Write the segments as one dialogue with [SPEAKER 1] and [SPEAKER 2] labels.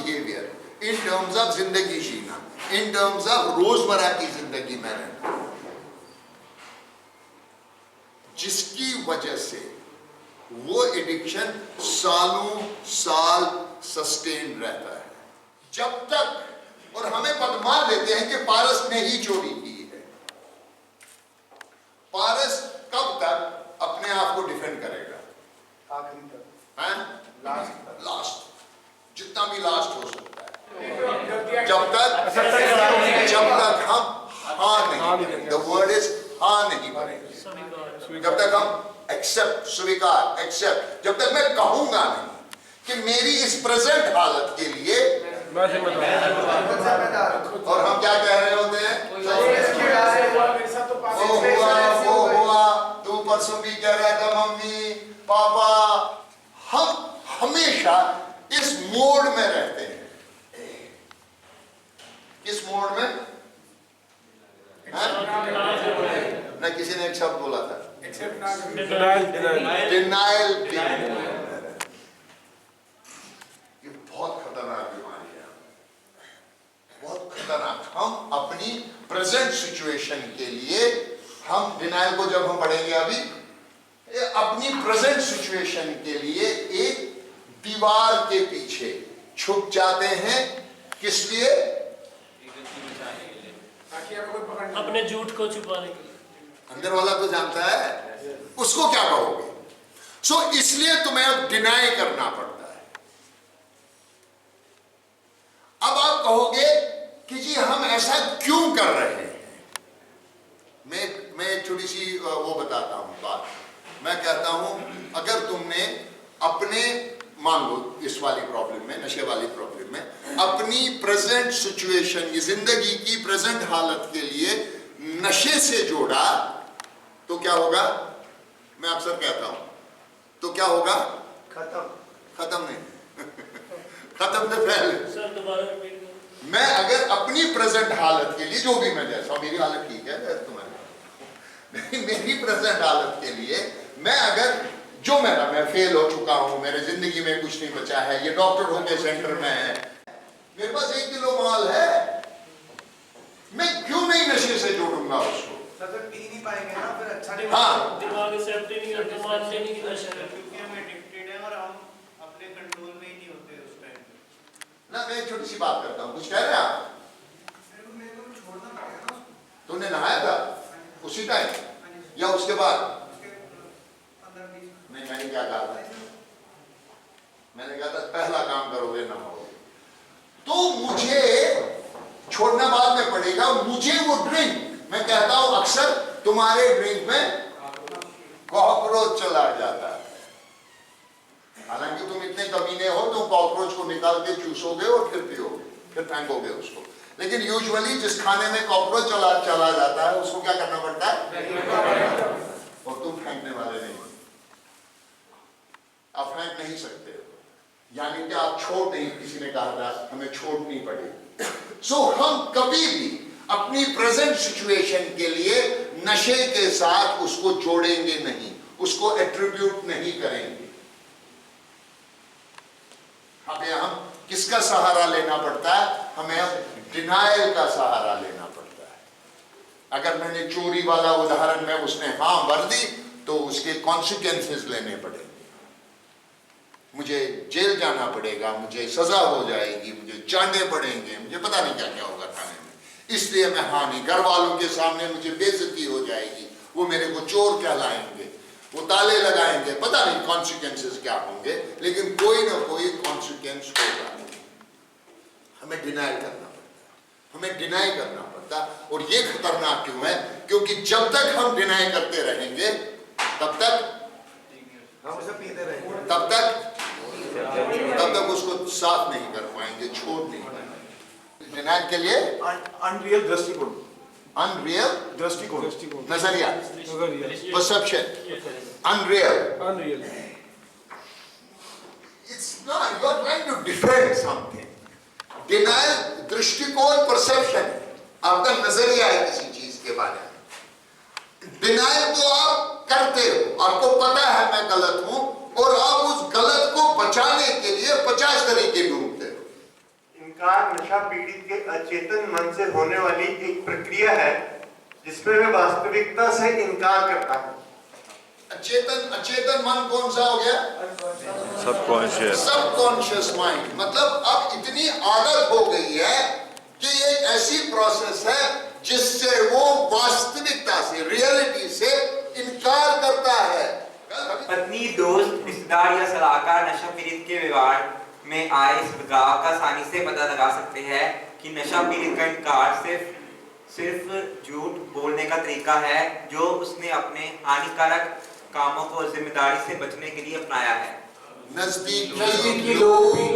[SPEAKER 1] Behaviour, in terms of जिंदगी जीना, in terms of रोजमर्रा की जिंदगी में रहना, जिसकी वजह से वो एडिक्शन सालों साल सस्टेन रहता है। जब तक, और हमें बदमान लेते हैं कि पारस ने ही चोरी की है। पारस कब तक अपने आप को डिफेंड करेगा?
[SPEAKER 2] आखिरी तक,
[SPEAKER 1] लास्ट, जितना भी लास्ट हो सकता है, जब तक हम हाँ नहीं, द वर्ड इज हाँ नहीं बनेंगे, जब तक हम एक्सेप्ट, स्वीकार, एक्सेप्ट, जब तक मैं कहूंगा नहीं कि मेरी इस प्रेजेंट हालत के लिए, और हम क्या कह रहे होते हैं, वो हुआ, तू परसों भी कह रहा था मम्मी पापा। हम हमेशा इस मोड में रहते हैं। किस मोड में? ना किसी ने एक शब्द बोला था, डिनाइल। ये बहुत खतरनाक बीमारी है, बहुत खतरनाक। हम अपनी प्रेजेंट सिचुएशन के लिए, हम डिनाइल को जब हम पढ़ेंगे अभी, अपनी प्रेजेंट सिचुएशन के लिए एक दीवार के पीछे छुप जाते हैं। किस लिए?
[SPEAKER 3] अपने झूठ को छुपाने के लिए।
[SPEAKER 1] अंदर वाला तो जानता है, उसको क्या कहोगे? सो इसलिए तुम्हें अब डिनाई करना पड़ता है। अब आप कहोगे कि जी हम ऐसा क्यों कर रहे हैं? मैं एक छोटी सी वो बताता हूं बात। मैं कहता हूं, अगर तुमने अपने, मान लो इस वाली प्रॉब्लम में, नशे वाली प्रॉब्लम में, अपनी प्रेजेंट सिचुएशन, ये जिंदगी की प्रेजेंट हालत के लिए नशे से जोड़ा, तो क्या होगा? मैं अक्सर कहता हूं, तो क्या होगा? खत्म नहीं खत्म से पहले।
[SPEAKER 3] सर दोबारा रिपीट करो।
[SPEAKER 1] मैं अगर अपनी प्रेजेंट हालत के लिए, जो भी मैं जैसा, मेरी हालत ठीक है तुम्हारी, मेरी प्रेजेंट हालत के लिए मैं अगर, जो मैं फेल हो चुका हूं, मेरे जिंदगी में कुछ नहीं बचा है, ये डॉक्टर होके सेंटर में है, मेरे पास 1 किलो माल है, मैं क्यों नहीं नशे से जोड़ूंगा उसको?
[SPEAKER 2] पी नहीं पाएंगे ना, फिर अच्छा नहीं।
[SPEAKER 1] हाँ,
[SPEAKER 3] दिमाग एक्सेप्ट ही नहीं करते, मानते नहीं कि नशा है,
[SPEAKER 4] क्योंकि हम एडिक्टेड हैं और हम अपने कंट्रोल में ही नहीं होते उस टाइम
[SPEAKER 1] ना। मैं एक छोटी सी बात करता हूं, कुछ कह रहे हैं आप?
[SPEAKER 2] मेरे को छोड़ना पड़ेगा ना उसको।
[SPEAKER 1] तुमने नहाया था उसी टाइम या उसके बाद? नहीं, मैंने क्या कहा था? मैंने कहा था पहला काम करोगे नहाओगे, तो मुझे छोड़ना बाद में पड़ेगा। मुझे वो ड्रिंक, मैं कहता हूं अक्सर, तुम्हारे ड्रिंक में कॉकरोच चला जाता है। हालांकि तुम इतने कमीने हो, तुम कॉकरोच को निकाल के चूसोगे और फिर पियोगे, फिर फेंकोगे उसको। लेकिन यूजुअली जिस खाने में कॉकरोच चला जाता है, उसको क्या करना पड़ता है? और तुम फेंकने वाले नहीं, आप फेंक नहीं सकते हो, यानी कि आप छोड़ नहीं, किसी ने कहा था हमें छोड़नी पड़ेगी। सो हम कभी भी अपनी प्रेजेंट सिचुएशन के लिए नशे के साथ उसको जोड़ेंगे नहीं, उसको एट्रीब्यूट नहीं करेंगे। हमें हम किसका सहारा लेना पड़ता है? हमें डिनायल का सहारा लेना पड़ता है। अगर मैंने चोरी वाला उदाहरण में, उसने हाँ भर दी, तो उसके कॉन्सिक्वेंसेस लेने पड़ेंगे, मुझे जेल जाना पड़ेगा, मुझे सजा हो जाएगी, मुझे चांदे पड़ेंगे, मुझे पता नहीं क्या क्या होगा खाने में, इसलिए मैं हाँ नहीं। घर वालों के सामने मुझे बेइज्जती हो जाएगी, वो मेरे को चोर कहलाएंगे, वो ताले लगाएंगे, पता नहीं कॉन्सिक्वेंसेस क्या होंगे, लेकिन कोई ना कोई कॉन्सिक्वेंस होगा। हमें डिनाई करना पड़ता है, हमें डिनाई करना पड़ता है। और ये खतरनाक क्यों है? क्योंकि जब तक हम डिनाई करते रहेंगे, तब तक
[SPEAKER 2] हम उसे पीते रहेंगे,
[SPEAKER 1] तब तक उसको साफ नहीं कर पाएंगे, छोड़ नहीं पाएंगे। डिनाई के लिए
[SPEAKER 2] अनरियल दृष्टिकोण,
[SPEAKER 1] अनरियल
[SPEAKER 2] दृष्टिकोण,
[SPEAKER 1] नजरिया, perception, unreal. It's not, you are trying to defend something. Denial दृष्टिकोण, परसेप्शन, आपका नजरिया है किसी चीज के बारे में। डिनाइल तो आप करते हो, आपको पता है मैं गलत हूं, और आप उस गलत को बचाने के लिए 50 तरीके ढूंढते हो।
[SPEAKER 5] इनकार नशा पीड़ित के अचेतन मन से होने वाली एक प्रक्रिया है जिसमें वह वास्तविकता से इनकार करता है।
[SPEAKER 1] अचेतन मन कौन सा हो गया? Subconscious mind. मतलब अब इतनी आदत हो गई है कि एक ऐसी प्रोसेस है जिससे वो वास्तविकता से, रियलिटी से इनकार करता है।
[SPEAKER 6] पत्नी, दोस्त, रिश्तेदार या सलाहकार नशा पीड़ित के व्यवहार में आए इस बदलाव का आसानी से पता लगा सकते हैं कि नशा पीड़ित का इनकार सिर्फ झूठ बोलने का तरीका है जो उसने अपने हानिकारक कामों को जिम्मेदारी से बचने के लिए अपनाया है।
[SPEAKER 1] नजदीकी लोग भी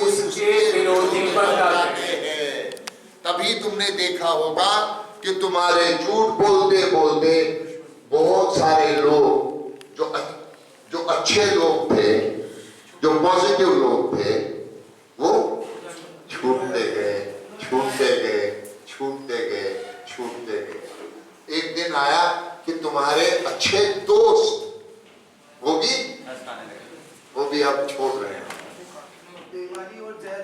[SPEAKER 1] उसके विरोधी बन जाते हैं। तभी तुमने देखा होगा कि तुम्हारे झूठ बोलते बोलते बहुत सारे लोग जो अच्छे लोग थे, जो पॉजिटिव लोग थे, वो छूटते गए, छूटते गए, छूटते गए, छूटते गए। एक दिन आया कि तुम्हारे अच्छे दोस्त वो भी अब छोड़ रहे हैं।
[SPEAKER 2] बेईमानी और गैर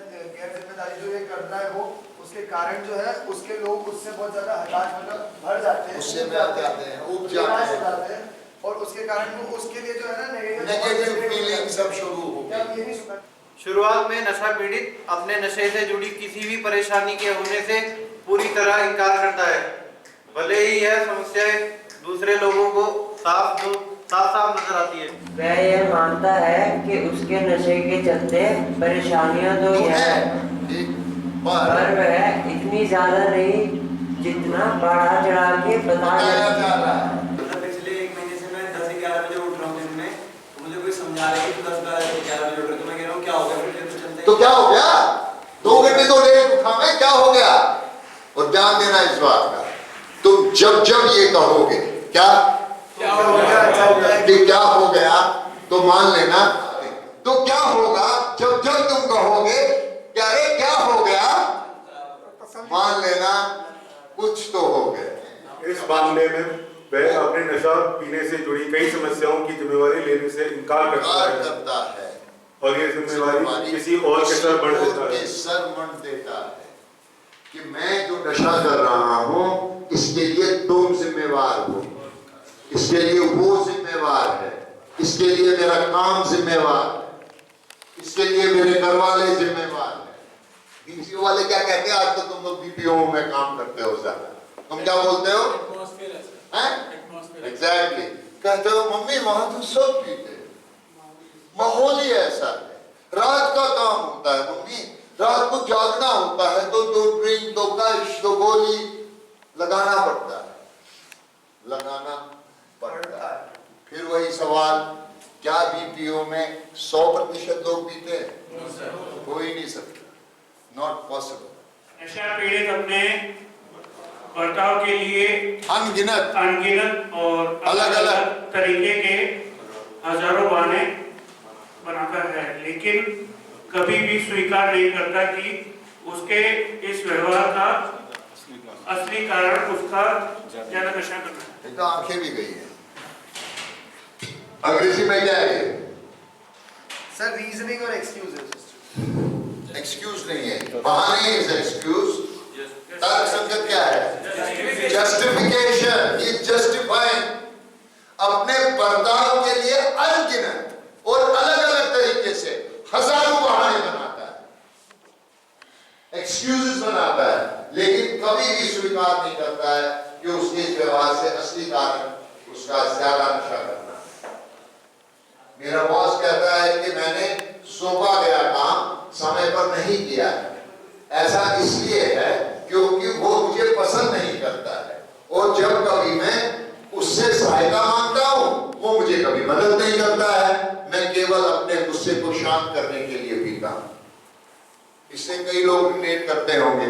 [SPEAKER 2] जिम्मेदारी जो ये करता है वो उसके कारण जो है उसके लोग उससे बहुत ज्यादा हताश मतलब भर जाते हैं,
[SPEAKER 1] उससे भर जाते हैं, ऊब जाते हैं
[SPEAKER 2] और उसके कारण वो उसके लिए जो है ना
[SPEAKER 1] नेगेटिव फीलिंग सब शुरू हो गई।
[SPEAKER 4] शुरुआत में नशा पीड़ित अपने नशे से जुड़ी किसी भी परेशानी के होने से पूरी तरह इनकार करता है, भले ही यह समस्याएं दूसरे लोगों को साफ नजर आती है।
[SPEAKER 7] वह यह मानता है कि उसके नशे के चलते परेशानियां तो है, पर वह इतनी ज्यादा नहीं जितना बढ़ा चढ़ा के बताया जा रहा है।
[SPEAKER 2] पिछले 1 महीने से मैं 10-11 बजे उठ रहा हूँ दिन में, तो मुझे कोई समझा रहा है कि 10-11 बजे उठ रहा है, तो मैं कह रहा हूँ क्या हो गया, फिर चलते
[SPEAKER 1] तो क्या हो गया? 2 घंटे तो लेट उठा मैं, क्या हो गया? और ध्यान देना इस बात का, तुम जब ये कहोगे क्या हो गया तो मान लेना, तो क्या होगा जब तुम कहोगे कि अरे क्या हो गया, मान लेना कुछ तो हो गया।
[SPEAKER 5] इस मामले में वह अपने नशा पीने से जुड़ी कई समस्याओं की जिम्मेवारी लेने से इनकार करता है और ये जिम्मेवारी किसी और के सर बढ़ देता है कि मैं जो नशा कर रहा हूँ इसके लिए तुम जिम्मेवार हो, इसके लिए वो जिम्मेवार है, इसके लिए मेरा काम जिम्मेवार है, इसके लिए मेरे घर वाले जिम्मेवार है। बीपीओ वाले क्या कहते हैं? आज तो तुम लोग बीपीओ में काम करते हो ज्यादा, तुम क्या बोलते हो? एग्जैक्टली, कहते हो मम्मी वहां तो सब पीते, माहौल ही ऐसा है, रात का काम होता है मम्मी, रात को जागना होता है तो 2 ड्रिंक 2 कश 2 गोली लगाना पड़ता है। फिर वही सवाल, क्या बीपीओ में 100% लोग पीते हैं? हो ही नहीं सकता, नॉट पॉसिबल।
[SPEAKER 8] नशा पीड़ित अपने बर्ताव के लिए
[SPEAKER 1] अनगिनत
[SPEAKER 8] और
[SPEAKER 1] अलग-अलग
[SPEAKER 8] तरीके के हजारों बहाने बनाता है, लेकिन कभी भी स्वीकार नहीं करता कि उसके इस व्यवहार का असली कारण उसका ज्यादा नशा करना है।
[SPEAKER 1] तो आंखें भी गई है। अंग्रेजी में क्या है?
[SPEAKER 2] सर रीजनिंग और एक्सक्यूजेस।
[SPEAKER 1] एक्सक्यूज नहीं है, बहाने इज एक्सक्यूज। तर्क संगत क्या है? जस्टिफिकेशन, ही जस्टिफाइंग अपने बर्ताव के लिए अनगिनत और अलग-अलग तरीके से हजारों बहाने बनाता है, एक्सक्यूजेस बनाता है, लेकिन कभी भी स्वीकार नहीं करता है कि उसके इस व्यवहार से असली कारण उसका ज्यादा नशा करना। मेरा बॉस कहता है कि मैंने सौंपा गया काम समय पर नहीं किया है, ऐसा इसलिए है क्योंकि वो मुझे पसंद नहीं करता है, और जब कभी मैं उससे सहायता मांगता हूँ वो मुझे कभी मदद नहीं करता है, मैं केवल अपने गुस्से को शांत करने के लिए पीता हूँ। इससे कई लोग रिलेट करते होंगे।